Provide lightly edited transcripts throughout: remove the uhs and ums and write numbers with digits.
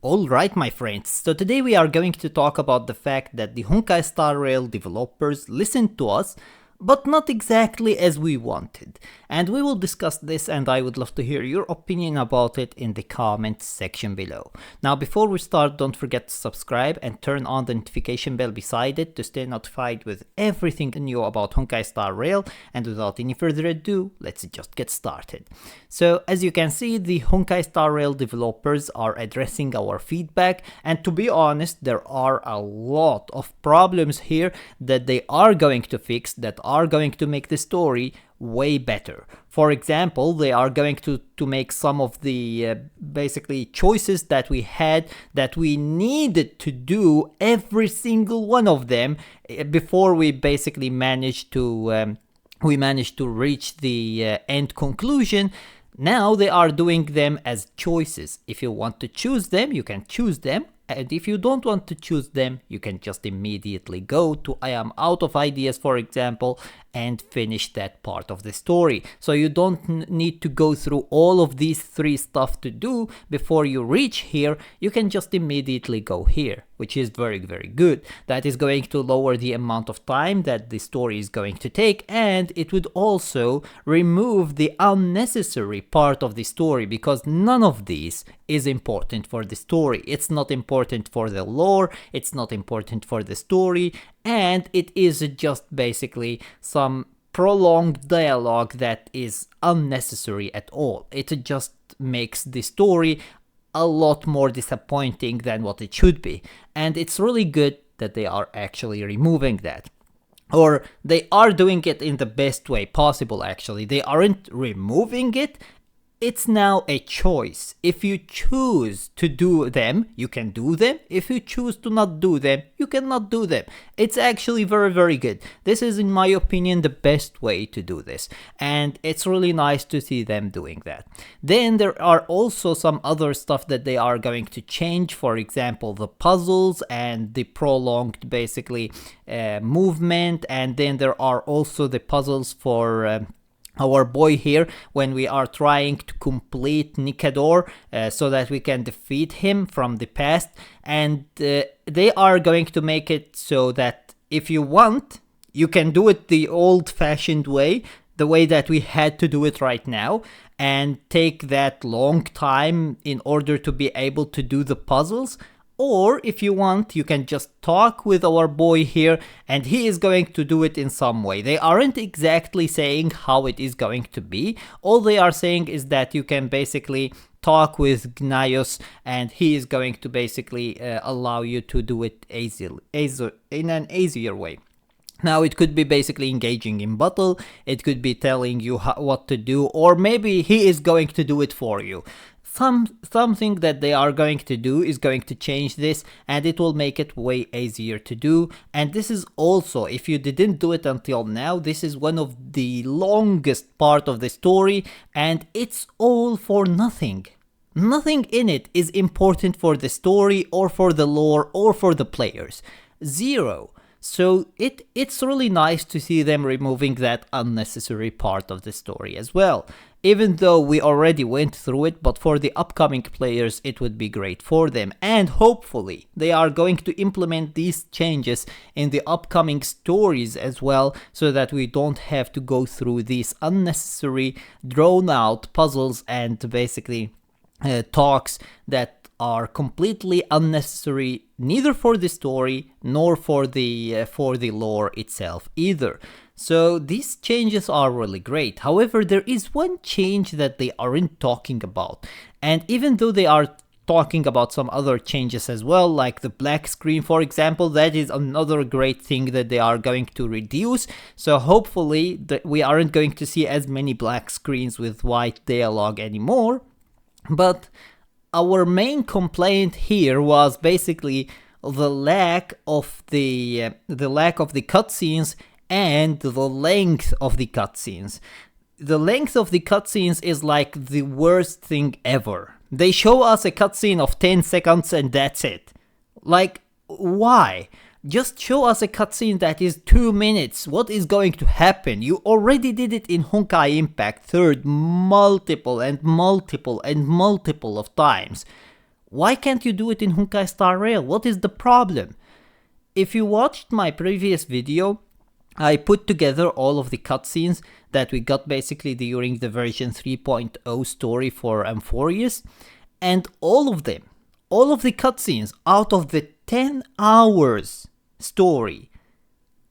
Alright my friends, so today we are going to talk about the fact that the Honkai Star Rail developers listened to us, but not exactly as we wanted. And we will discuss this, and I would love to hear your opinion about it in the comments section below. Now before we start, don't forget to subscribe and turn on the notification bell beside it to stay notified with everything new about Honkai Star Rail, and without any further ado, let's just get started. So as you can see, the Honkai Star Rail developers are addressing our feedback, and to be honest, there are a lot of problems here that they are going to fix, that are going to make the story way better. For example, they are going to make some of the basically choices that we had, that we needed to do every single one of them before we basically managed to reach the end conclusion. Now they are doing them as choices. If you want to choose them, you can choose them. And if you don't want to choose them, you can just immediately go to I am out of ideas, for example, and finish that part of the story. So you don't need to go through all of these three stuff to do before you reach here. You can just immediately go here, which is very good. That is going to lower the amount of time that the story is going to take, and it would also remove the unnecessary part of the story, because none of these is important for the story. It's not important for the lore, it's not important for the story, and it is just basically some prolonged dialogue that is unnecessary at all. It just makes the story a lot more disappointing than what it should be, and it's really good that they are actually removing that. Or they are doing it in the best way possible. Actually, they aren't removing it. It's now a choice. If you choose to do them, you can do them. If you choose to not do them, you cannot do them. It's actually very good. This is, in my opinion, the best way to do this. And it's really nice to see them doing that. Then there are also some other stuff that they are going to change. For example, the puzzles and the prolonged, basically, movement. And then there are also the puzzles for our boy here, when we are trying to complete Nikador so that we can defeat him from the past. And they are going to make it so that if you want, you can do it the old-fashioned way, the way that we had to do it right now, and take that long time in order to be able to do the puzzles. Or if you want, you can just talk with our boy here, and he is going to do it in some way. They aren't exactly saying how it is going to be. All they are saying is that you can basically talk with Gnaios, and he is going to basically allow you to do it in an easier way. Now, it could be basically engaging in battle, it could be telling you what to do, or maybe he is going to do it for you. Something that they are going to do is going to change this, and it will make it way easier to do. And this is also, if you didn't do it until now, this is one of the longest part of the story, and it's all for nothing. Nothing in it is important for the story or for the lore or for the players. Zero. So it's really nice to see them removing that unnecessary part of the story as well. Even though we already went through it, but for the upcoming players it would be great for them. And hopefully they are going to implement these changes in the upcoming stories as well, so that we don't have to go through these unnecessary drawn out puzzles and basically talks that are completely unnecessary, neither for the story nor for the lore itself either. So these changes are really great. However, there is one change that they aren't talking about, and even though they are talking about some other changes as well, like the black screen, for example, that is another great thing that they are going to reduce. So hopefully we aren't going to see as many black screens with white dialogue anymore. But our main complaint here was basically the lack of the cutscenes and the length of the cutscenes. The length of the cutscenes is like the worst thing ever. They show us a cutscene of 10 seconds and that's it. Like, why? Just show us a cutscene that is 2 minutes. What is going to happen? You already did it in Honkai Impact 3rd multiple of times. Why can't you do it in Honkai Star Rail? What is the problem? If you watched my previous video, I put together all of the cutscenes that we got basically during the version 3.0 story for Amphoreus, and all of the cutscenes out of the 10 hours story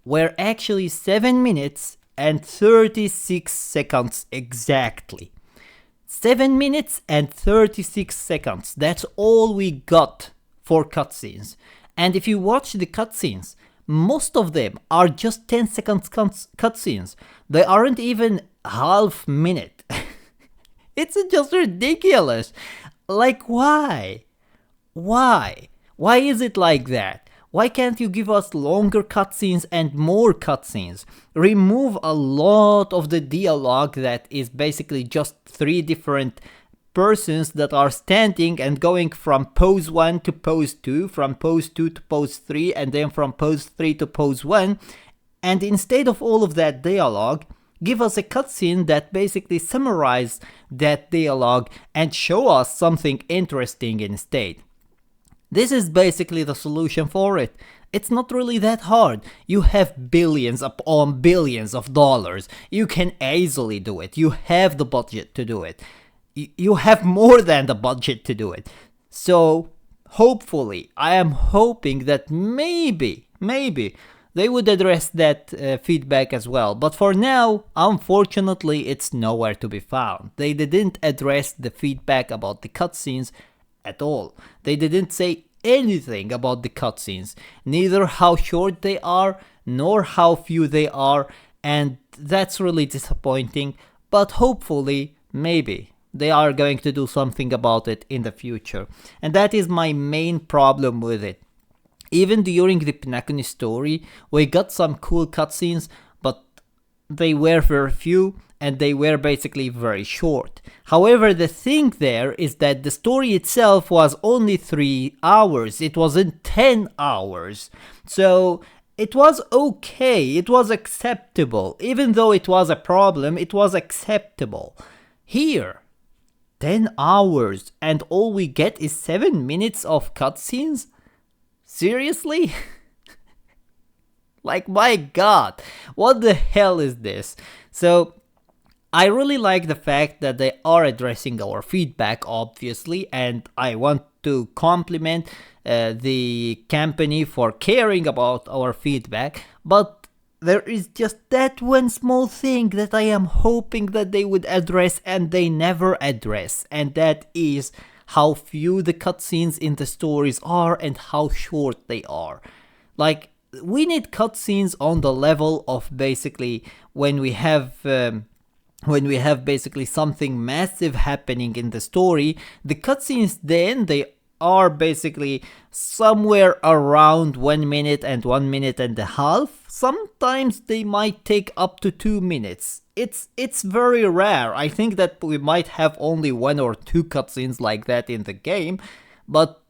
were actually 7 minutes and 36 seconds exactly. 7 minutes and 36 seconds, that's all we got for cutscenes. And if you watch the cutscenes, most of them are just 10 seconds cutscenes. They aren't even half minute. It's just ridiculous. Like, why? Why? Why is it like that? Why can't you give us longer cutscenes and more cutscenes? Remove a lot of the dialogue that is basically just 3 different persons that are standing and going from pose 1 to pose 2, from pose 2 to pose 3, and then from pose 3 to pose 1. And instead of all of that dialogue, give us a cutscene that basically summarizes that dialogue and show us something interesting instead. This is basically the solution for it. It's not really that hard. You have billions upon billions of dollars. You can easily do it. You have the budget to do it. You have more than the budget to do it. So, hopefully, I am hoping that maybe they would address that feedback as well. But for now, unfortunately, it's nowhere to be found. They didn't address the feedback about the cutscenes at all. They didn't say anything about the cutscenes, neither how short they are, nor how few they are, and that's really disappointing, but hopefully, maybe, they are going to do something about it in the future. And that is my main problem with it. Even during the Pinakuni story, we got some cool cutscenes, but they were very few, and they were basically very short. However, the thing there is that the story itself was only 3 hours, it wasn't 10 hours. So it was okay, it was acceptable. Even though it was a problem, it was acceptable. Here, 10 hours and all we get is 7 minutes of cutscenes? Seriously? Like, my god, what the hell is this? So, I really like the fact that they are addressing our feedback, obviously, and I want to compliment the company for caring about our feedback, but there is just that one small thing that I am hoping that they would address and they never address, and that is how few the cutscenes in the stories are and how short they are. Like, we need cutscenes on the level of basically when we have basically something massive happening in the story, the cutscenes then, they are basically somewhere around 1 minute and 1 minute and a half. Sometimes they might take up to 2 minutes. It's very rare. I think that we might have only 1 or 2 cutscenes like that in the game, but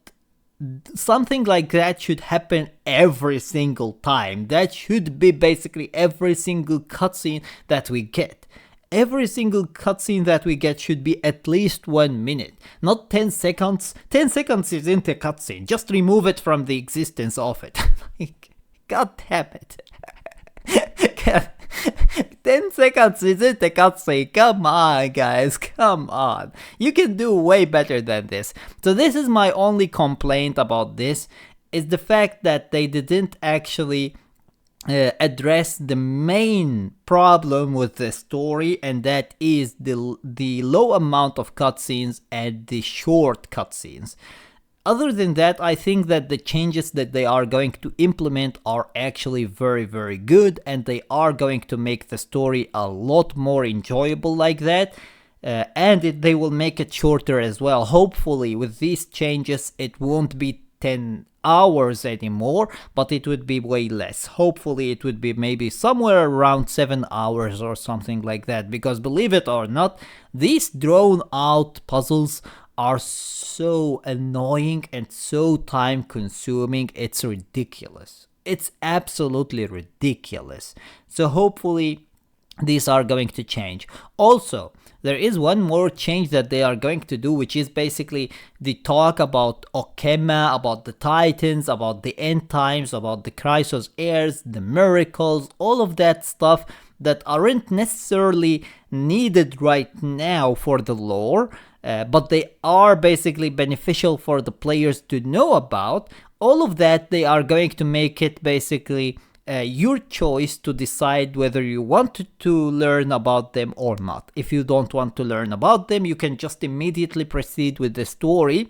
something like that should happen every single time. That should be basically every single cutscene that we get. Every single cutscene that we get should be at least 1 minute, not 10 seconds. 10 seconds isn't a cutscene, just remove it from the existence of it. God damn it. 10 seconds isn't a cutscene, come on guys, come on. You can do way better than this. So this is my only complaint about this, is the fact that they didn't actually address the main problem with the story, and that is the low amount of cutscenes and the short cutscenes. Other than that, I think that the changes that they are going to implement are actually very, very good, and they are going to make the story a lot more enjoyable like that, and they will make it shorter as well. Hopefully, with these changes, it won't be 10 hours anymore, but it would be way less. Hopefully it would be maybe somewhere around 7 hours or something like that, because believe it or not, these drawn out puzzles are so annoying and so time consuming, it's ridiculous. It's absolutely ridiculous. So hopefully these are going to change. Also, there is one more change that they are going to do, which is basically the talk about Okema, about the Titans, about the end times, about the Chrysos heirs, the miracles, all of that stuff that aren't necessarily needed right now for the lore, but they are basically beneficial for the players to know about. All of that, they are going to make it basically your choice to decide whether you want to learn about them or not. If you don't want to learn about them, you can just immediately proceed with the story.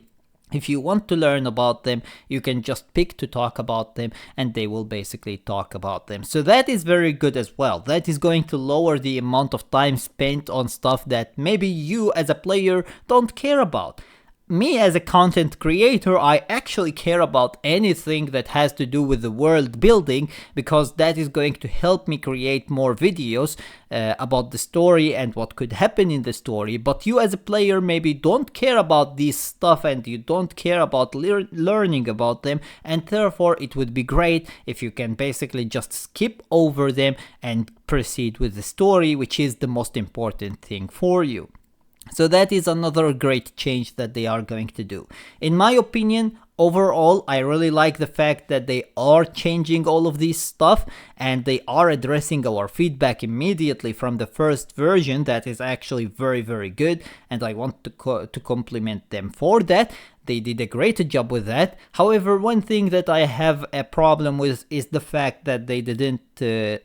If you want to learn about them, you can just pick to talk about them and they will basically talk about them. So that is very good as well. That is going to lower the amount of time spent on stuff that maybe you as a player don't care about. Me as a content creator, I actually care about anything that has to do with the world building, because that is going to help me create more videos about the story and what could happen in the story. But you as a player maybe don't care about this stuff and you don't care about learning about them, and therefore it would be great if you can basically just skip over them and proceed with the story, which is the most important thing for you. So that is another great change that they are going to do. In my opinion, overall, I really like the fact that they are changing all of this stuff and they are addressing our feedback immediately from the first version. That is actually very, very good, and I want to compliment them for that. They did a great job with that. However, one thing that I have a problem with is the fact that they didn't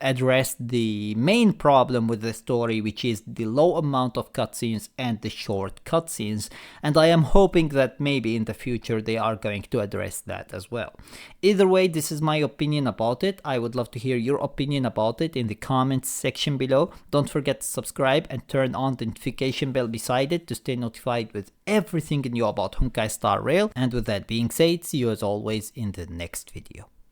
address the main problem with the story, which is the low amount of cutscenes and the short cutscenes. And I am hoping that maybe in the future they are going to address that as well. Either way, this is my opinion about it. I would love to hear your opinion about it in the comments section below. Don't forget to subscribe and turn on the notification bell beside it to stay notified with everything new about Honkai Star Rail. And with that being said, see you as always in the next video.